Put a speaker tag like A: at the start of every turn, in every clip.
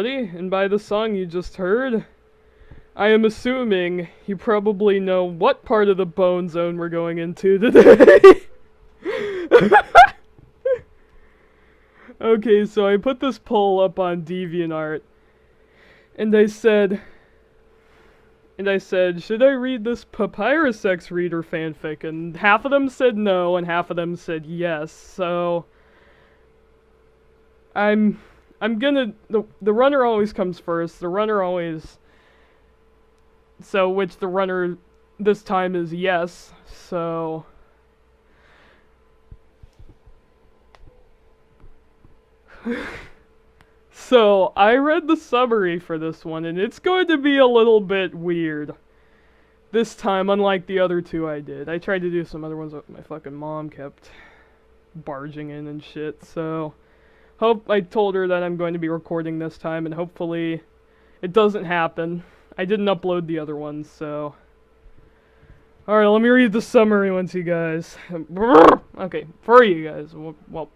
A: everybody, and by the song you just heard, I am assuming you probably know what part of the bone zone we're going into today. Okay, so I put this poll up on DeviantArt, and I said, should I read this Papyrus Sex Reader fanfic? And half of them said no, and half of them said yes, so I'm gonna, the runner always comes first, the runner always, so which the runner this time is yes, so so I read the summary for this one, and it's going to be a little bit weird this time, unlike the other two I did. I tried to do some other ones, but my fucking mom kept barging in and shit, so I told her that I'm going to be recording this time, and hopefully it doesn't happen. I didn't upload the other ones, so alright, let me read the summary once, you guys. Okay, for you guys, well,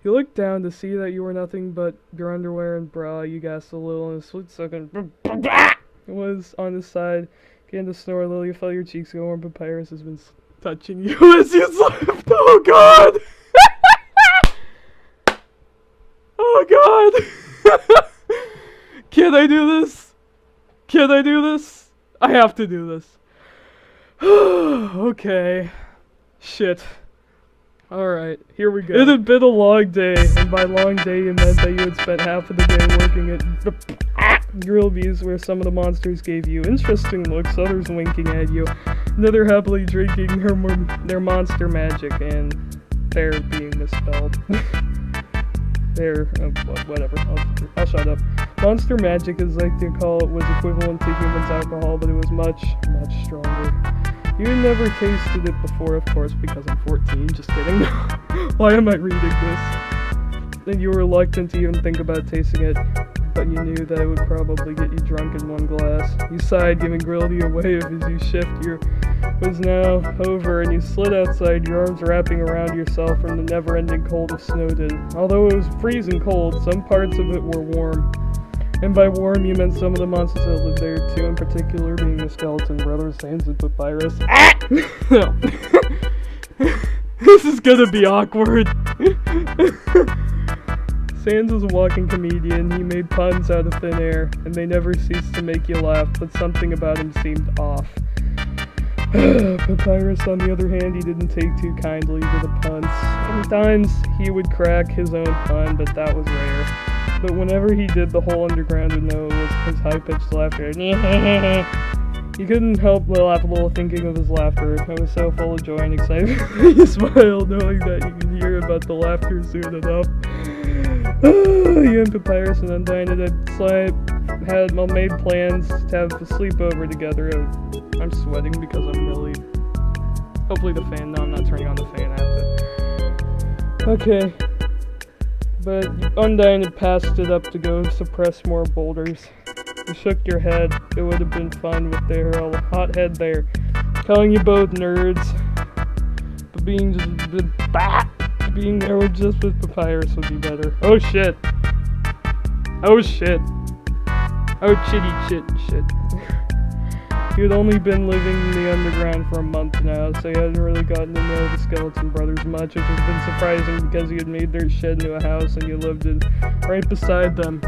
A: you looked down to see that you were nothing but your underwear and bra. You gasped a little, and a split second it was on his side. Began to snore a little. You felt your cheeks go warm. Papyrus has been touching you as you slept. Oh god! Oh god! Can I do this? Can I do this? I have to do this. Okay. Shit. Alright, here we go. It had been a long day, and by long day you meant that you had spent half of the day working at the grill bees where some of the monsters gave you interesting looks, others winking at you, and other happily drinking their monster magic, and they're being misspelled. Whatever, I'll shut up. Monster magic, as I like to call it, was equivalent to human's alcohol, but it was much, much stronger. You never tasted it before, of course, because I'm 14, just kidding. Why am I reading this? And you were reluctant to even think about tasting it, but you knew that it would probably get you drunk in one glass. You sighed, giving Grildy a wave as you shift your was now over, and you slid outside, your arms wrapping around yourself from the never-ending cold of Snowdon. Although it was freezing cold, some parts of it were warm. And by warm, you meant some of the monsters that lived there too, in particular being the skeleton brothers, Sans and Papyrus. No. This is gonna be awkward. Sans was a walking comedian. He made puns out of thin air, and they never ceased to make you laugh, but something about him seemed off. Papyrus, on the other hand, he didn't take too kindly to the puns. Sometimes he would crack his own pun, but that was rare. But whenever he did, the whole underground would know it was his high-pitched laughter. You couldn't help but laugh a little thinking of his laughter. I was so full of joy and excitement. You smiled, knowing that you could hear about the laughter soon enough. You and Papyrus and Undyne had made plans to have a sleepover together. I'm sweating because I'm really... Hopefully the fan... No, I'm not turning on the fan. I have to... Okay. But Undyne had passed it up to go suppress more boulders. You shook your head. It would have been fun with their hothead there, calling you both nerds. But being there just with Papyrus would be better. Oh shit. Oh shit. Oh chitty shit. You had only been living in the underground for a month now, so you hadn't really gotten to know the Skeleton Brothers much, which has been surprising because you had made their shed into a house and you lived right beside them.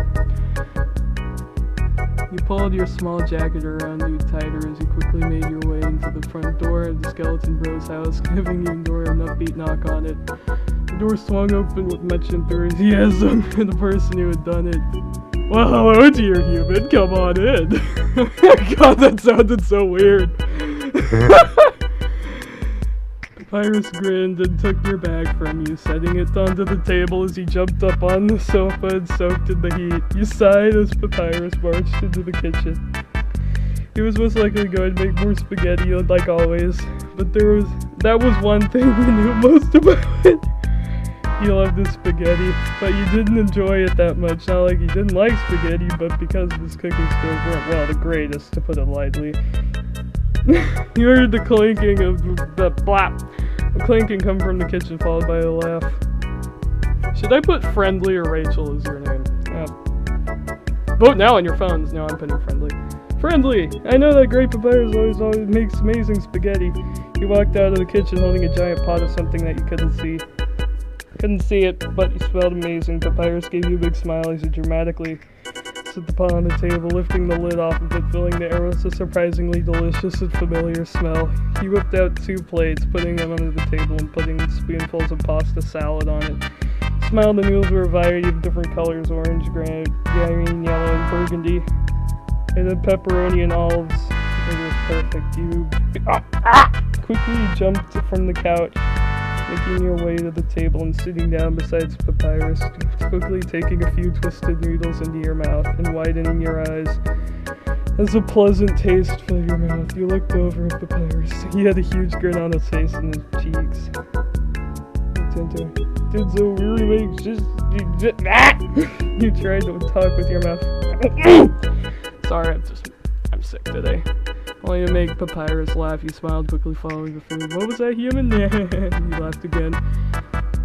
A: You pulled your small jacket around you tighter as you quickly made your way into the front door of the Skeleton Bros house, giving your door an upbeat knock on it. The door swung open with much enthusiasm, and the person who had done it. Well, hello, dear human. Come on in. God, that sounded so weird. Papyrus grinned and took your bag from you, setting it onto the table as he jumped up on the sofa and soaked in the heat. You sighed as Papyrus marched into the kitchen. He was most likely going to make more spaghetti, like always, but that was one thing you knew most about it. You loved his spaghetti, but you didn't enjoy it that much. Not like you didn't like spaghetti, but because his cooking skills weren't, well, the greatest, to put it lightly. You heard the clinking of the blap. The clinking come from the kitchen, followed by a laugh. Should I put Friendly or Rachel as your name? Vote now on your phones. No, I'm putting friendly. Friendly! I know that great papyrus always makes amazing spaghetti. He walked out of the kitchen holding a giant pot of something that you couldn't see. Couldn't see it, but you smelled amazing. Papyrus gave you a big smile as he dramatically set the pot on the table, lifting the lid off of it, filling the air with a surprisingly delicious and familiar smell. He whipped out 2 plates, putting them under the table and putting spoonfuls of pasta salad on it. He smiled. The noodles were a variety of different colors: orange, green, yellow, and burgundy. It had pepperoni and olives. It was perfect. You quickly jumped from the couch, making your way to the table and sitting down beside Papyrus, quickly taking a few twisted noodles into your mouth and widening your eyes as a pleasant taste filled your mouth. You looked over at Papyrus. He had a huge grin on his face and his cheeks. Did so really make just you tried to talk with your mouth. Sorry, I'm sick today. Only to make Papyrus laugh, you smiled, quickly following the food. What was that, human? You laughed again.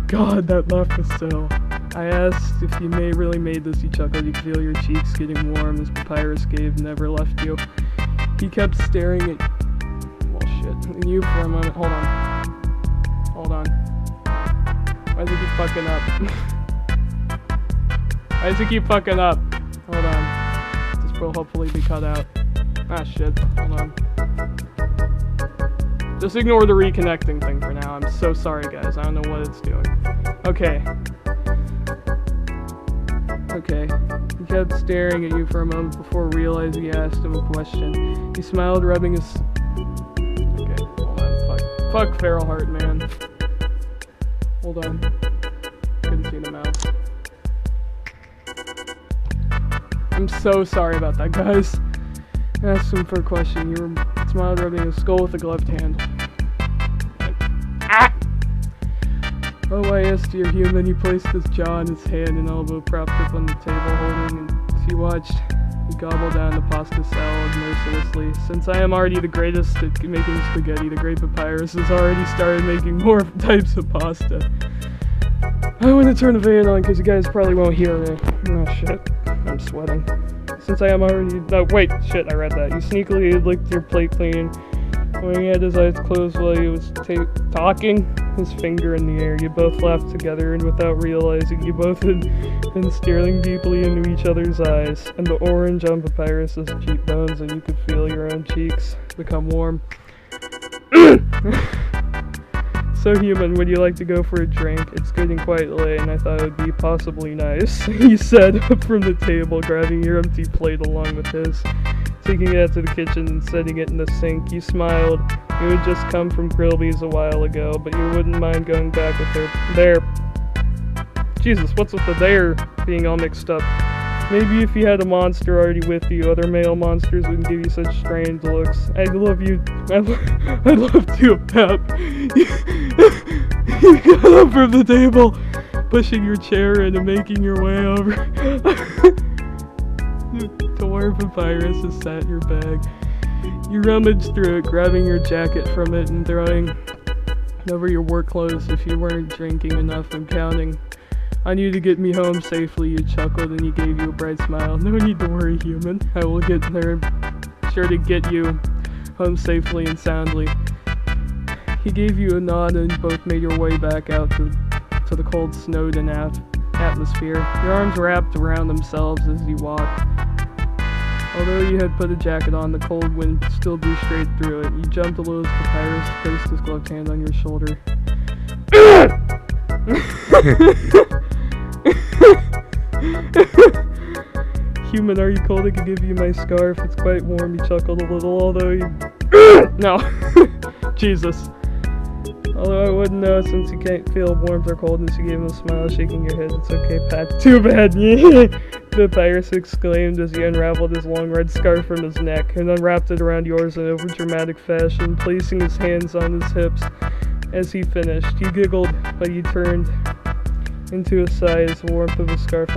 A: God, that laugh was so. I asked if you really made this. You chuckled. You could feel your cheeks getting warm as Papyrus never left you. He kept staring at... well, shit. You for a moment. Hold on. Why does he keep fucking up? Why does he keep fucking up? Hold on. This will hopefully be cut out. Ah, shit. Hold on. Just ignore the reconnecting thing for now. I'm so sorry, guys. I don't know what it's doing. Okay. He kept staring at you for a moment before realizing you asked him a question. He smiled, rubbing his... okay, hold on. Fuck Feral Heart, man. Hold on. Couldn't see the mouse. I'm so sorry about that, guys. I asked him for a question. You smiled, rubbing his skull with a gloved hand. Oh, I asked you, human. He placed his jaw on his hand and elbow propped up on the table, holding, and as he watched, he gobbled down the pasta salad mercilessly. Since I am already the greatest at making spaghetti, the great Papyrus has already started making more types of pasta. I want to turn the fan on because you guys probably won't hear me. Oh, shit. I'm sweating. Since I am already... no, wait, shit, I read that. You sneakily licked your plate clean when he had his eyes closed while he was talking, his finger in the air. You both laughed together, and without realizing, you both had been staring deeply into each other's eyes, and the orange on Papyrus's cheekbones, and you could feel your own cheeks become warm. So, human, would you like to go for a drink? It's getting quite late, and I thought it would be possibly nice, he said up from the table, grabbing your empty plate along with his, taking it out to the kitchen and setting it in the sink. You smiled. You had just come from Grillby's a while ago, but you wouldn't mind going back with their... Jesus, what's with the there being all mixed up? Maybe if you had a monster already with you, other male monsters wouldn't give you such strange looks. I'd love you. I'd love to, Pep. You got up from the table, pushing your chair in and making your way over to where Papyrus has sat in your bag. You rummaged through it, grabbing your jacket from it and throwing over your work clothes if you weren't drinking enough and counting on you to get me home safely. You chuckled and he gave you a bright smile. No need to worry, human. I will get there, sure to get you home safely and soundly. He gave you a nod and both made your way back out to the cold snowed-in atmosphere. Your arms wrapped around themselves as you walked. Although you had put a jacket on, the cold wind still blew straight through it. You jumped a little as Papyrus placed his gloved hand on your shoulder. Human, are you cold? I could give you my scarf. It's quite warm. He chuckled a little, although you... no. Jesus. Although I wouldn't know since you can't feel warmth or coldness, you gave him a smile, shaking your head. It's okay, Pat. Too bad. Papyrus exclaimed as he unraveled his long red scarf from his neck and unwrapped it around yours in overdramatic fashion, placing his hands on his hips as he finished. You giggled, but you turned into a sigh as the warmth of the scarf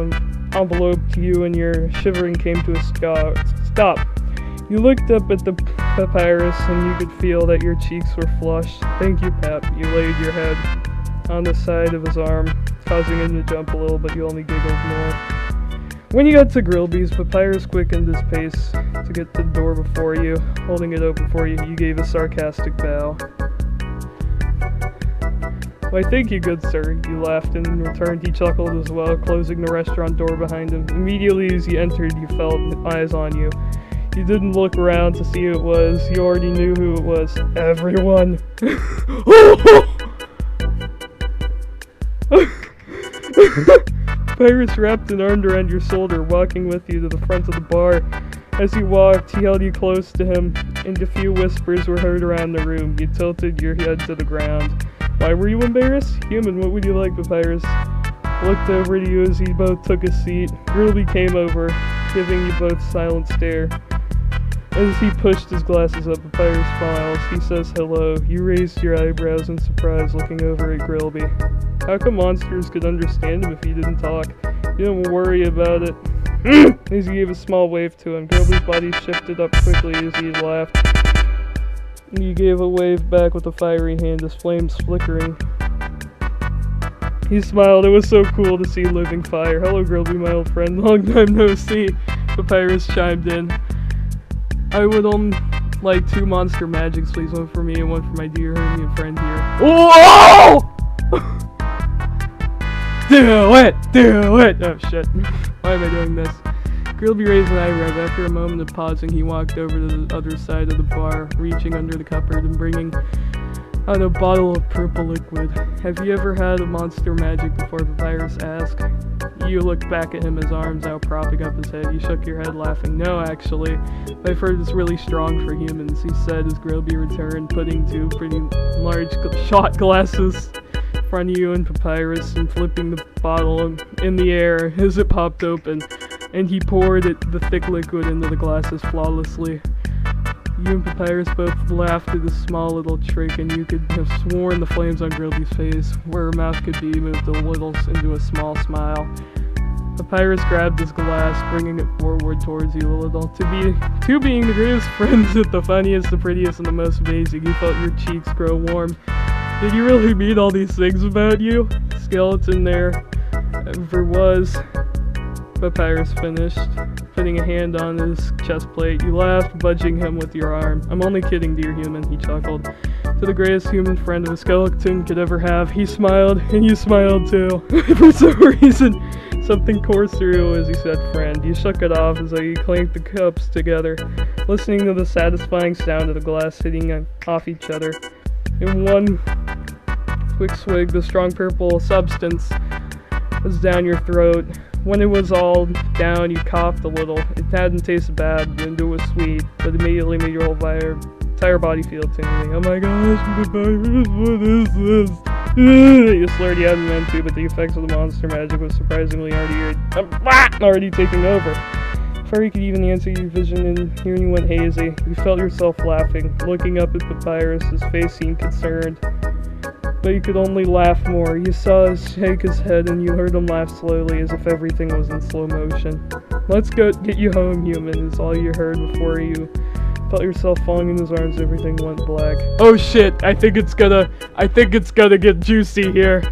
A: enveloped you and your shivering came to a stop. You looked up at the Papyrus and you could feel that your cheeks were flushed. Thank you, Pap. You laid your head on the side of his arm, causing him to jump a little, but you only giggled more. When you got to Grillby's, Papyrus quickened his pace to get to the door before you. Holding it open for you, you gave a sarcastic bow. "Why, thank you, good sir," you laughed, and in return he chuckled as well, closing the restaurant door behind him. Immediately as you entered, you felt eyes on you. You didn't look around to see who it was. You already knew who it was. Everyone. Papyrus wrapped an arm around your shoulder, walking with you to the front of the bar. As you walked, he held you close to him, and a few whispers were heard around the room. You tilted your head to the ground. "Why were you embarrassed? Human, what would you like?" Papyrus looked over to you as you both took a seat. Grilby came over, giving you both silent stare. As he pushed his glasses up, Papyrus smiles. He says hello. You raised your eyebrows in surprise, looking over at Grilby. How come monsters could understand him if he didn't talk? You don't worry about it. As he gave a small wave to him, Grilby's body shifted up quickly as he laughed. You gave a wave back with a fiery hand, his flames flickering. He smiled. It was so cool to see living fire. "Hello, Grilby, my old friend. Long time no see." Papyrus chimed in. "I would like 2 monster magics, please. One for me and one for my dear hermit friend here." Whoa! Do it! Do it! Oh shit. Why am I doing this? Grilby raised an eyebrow. After a moment of pausing, he walked over to the other side of the bar, reaching under the cupboard and bringing out a bottle of purple liquid. "Have you ever had a monster magic before?" Papyrus asked. You looked back at him, his arms out propping up his head. You shook your head, laughing. "No, actually. I've heard it's really strong for humans," he said as Grilby returned, putting 2 pretty large shot glasses in front of you and Papyrus and flipping the bottle in the air as it popped open, and he poured the thick liquid into the glasses flawlessly. You and Papyrus both laughed at this small little trick, and you could have sworn the flames on Grilby's face, where her mouth could be, moved a little into a small smile. Papyrus grabbed his glass, bringing it forward towards you a little. Two being the greatest friends, with the funniest, the prettiest, and the most amazing, you felt your cheeks grow warm. Did you really mean all these things about you? Skeleton there ever was. Papyrus finished, putting a hand on his chest plate. You laughed, budging him with your arm. "I'm only kidding, dear human," he chuckled. "To the greatest human friend a skeleton could ever have." He smiled, and you smiled too. For some reason, something coursed through as he said friend. You shook it off as you clanked the cups together, listening to the satisfying sound of the glass hitting off each other. In one quick swig, the strong purple substance was down your throat. When it was all down, you coughed a little. It hadn't tasted bad, and it was sweet, but immediately made your whole entire body feel tingling. "Oh my gosh, Papyrus, what is this?" You slurred out and meant to, but the effects of the monster magic was surprisingly already taking over. Before you could even answer your vision, and hearing went hazy. You felt yourself laughing, looking up at Papyrus. His face seemed concerned, but you could only laugh more. You saw him shake his head, and you heard him laugh slowly, as if everything was in slow motion. "Let's go get you home, human," is all you heard before you felt yourself falling in his arms. Everything went black. Oh shit, I think it's gonna get juicy here.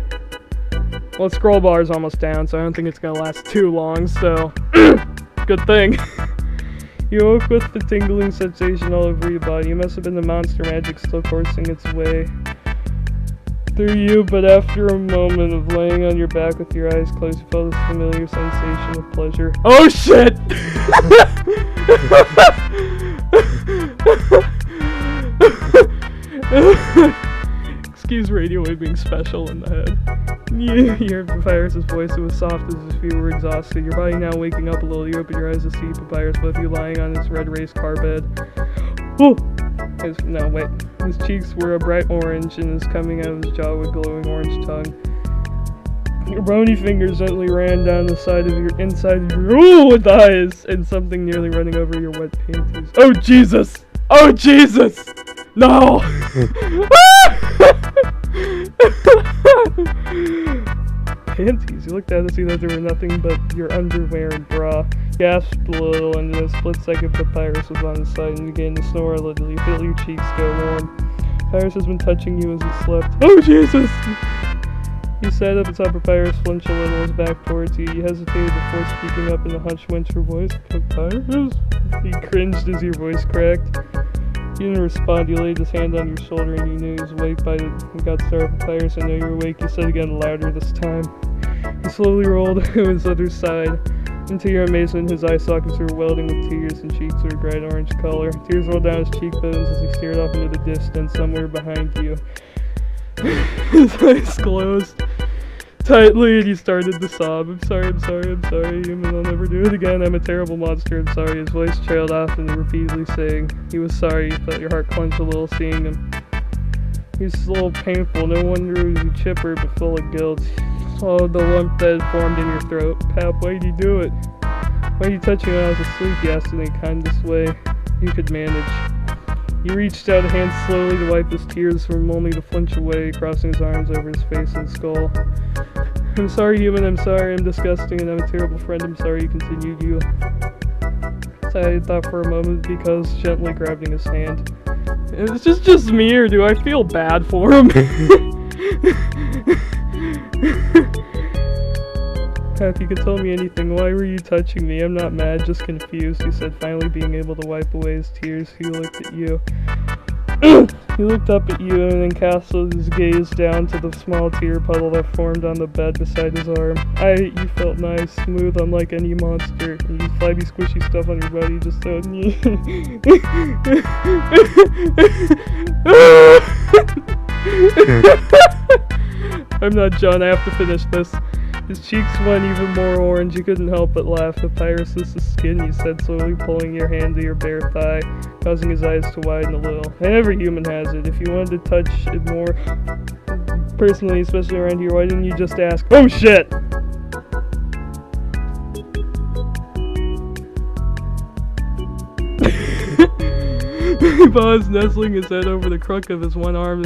A: Well, the scroll bar is almost down, so I don't think it's gonna last too long, so good thing. You woke with the tingling sensation all over your body. It must have been the monster magic still coursing its way through you, but after a moment of laying on your back with your eyes closed, you felt this familiar sensation of pleasure. Oh shit! Excuse radio wave being special in the head. You heard Papyrus' voice. It was soft as if you were exhausted. Your body now waking up a little. You open your eyes to see Papyrus with you lying on his red raised car bed. Oh! No, wait. His cheeks were a bright orange, and his coming out of his jaw with glowing orange tongue. Your bony fingers gently ran down the side of your inside of your with eyes, and something nearly running over your wet panties. Oh Jesus! Oh Jesus! No! Panties. You looked at to see that there were nothing but your underwear and bra. Gasped a little, and in a split second, Papyrus was on his side and began to snore a little. You feel your cheeks go warm. Papyrus has been touching you as he slept. Oh Jesus! He sat up atop Papyrus, flinched a little, his back towards you. You hesitated before speaking up in a hushed, whisper voice. Papyrus? He cringed as your voice cracked. He didn't respond. He laid his hand on your shoulder and you knew he was awake by the gut star of Papyrus. I know you're awake, he said again louder this time. He slowly rolled to his other side. And to your amazement, his eye sockets were welding with tears and cheeks were a bright orange color. Tears rolled down his cheekbones as he stared off into the distance, somewhere behind you. His eyes closed tightly and he started to sob. I'm sorry, human, I'll never do it again. I'm a terrible monster, I'm sorry. His voice trailed off and repeatedly saying he was sorry. You felt your heart clench a little seeing him. He was a little painful. No wonder he was chipper but full of guilt. You swallowed the lump that had formed in your throat. Pap, why'd you do it? Why'd you touch me when I was asleep? He asked in the kindest way you could manage. He reached out a hand slowly to wipe his tears from him, only to flinch away, crossing his arms over his face and skull. I'm sorry, human, I'm sorry, I'm disgusting, and I'm a terrible friend, I'm sorry, he continued. You I thought for a moment because gently grabbing his hand. Is this just me, or do I feel bad for him? If you could tell me anything, why were you touching me? I'm not mad, just confused, he said, finally being able to wipe away his tears. He looked at you. He looked up at you and then cast his gaze down to the small tear puddle that formed on the bed beside his arm. You felt nice, smooth, unlike any monster. And you flabby, squishy stuff on your body just told me. I'm not John, I have to finish this. His cheeks went even more orange. You couldn't help but laugh. Papyrus' skin, you said, slowly pulling your hand to your bare thigh, causing his eyes to widen a little. And every human has it. If you wanted to touch it more personally, especially around here, why didn't you just ask? Oh shit! He paused, nestling his head over the crook of his one arm.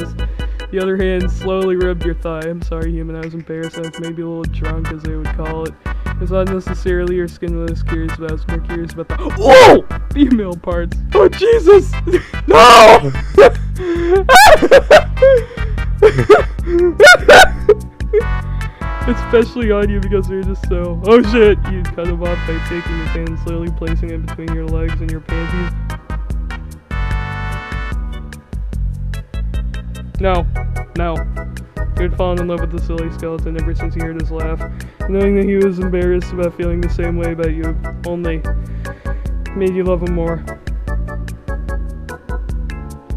A: The other hand slowly rubbed your thigh. I'm sorry, human, I was embarrassed. I was maybe a little drunk, as they would call it. It was not necessarily your skin that I was curious about. I was more curious about the female parts. Oh, Jesus! No! Especially on you because they're just so... Oh, shit! You cut him off by taking his hand and slowly placing it between your legs and your panties. No. He had fallen in love with the silly skeleton ever since he heard his laugh. Knowing that he was embarrassed about feeling the same way about you only made you love him more.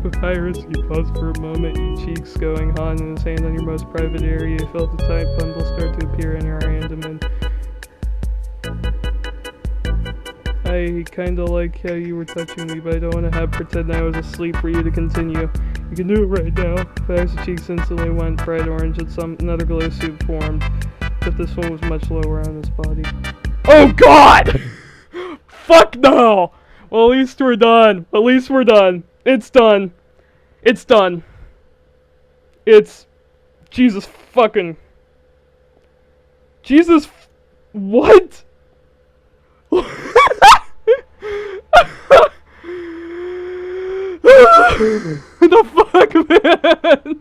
A: Papyrus, you paused for a moment, your cheeks going hot and his hand on your most private area. You felt the tight bundle start to appear in your abdomen. I kinda like how you were touching me, but I don't want to pretend I was asleep for you to continue. You can do it right now. Papyrus' cheeks instantly went bright orange and another glow suit formed, but this one was much lower on his body. Oh God! Fuck no! Well, at least we're done. It's done. It's... Jesus fucking... What? The fuck, man?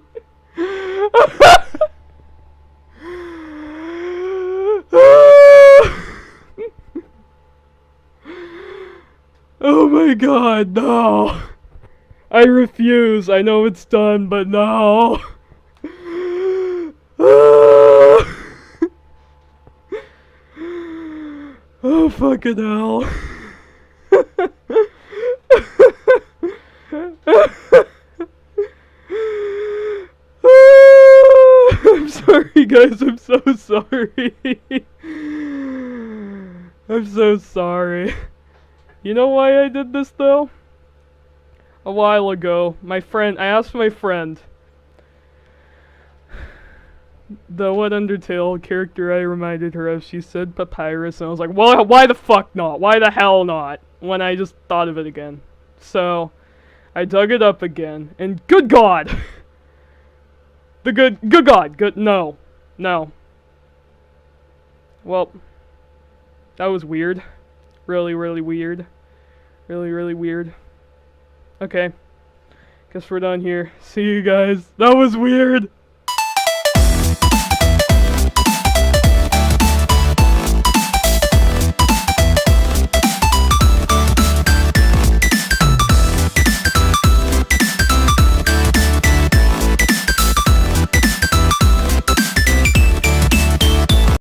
A: Oh my God, no. I refuse. I know it's done, but no. Oh, fucking hell. I'm sorry, guys. I'm so sorry. I'm so sorry. You know why I did this, though? A while ago, I asked my friend, the what Undertale character I reminded her of, she said Papyrus, and I was like, well, why the fuck not? Why the hell not? When I just thought of it again. So, I dug it up again, and good God! No. Well, that was weird. Really weird. Really weird. Okay. Guess we're done here. See you guys. That was weird!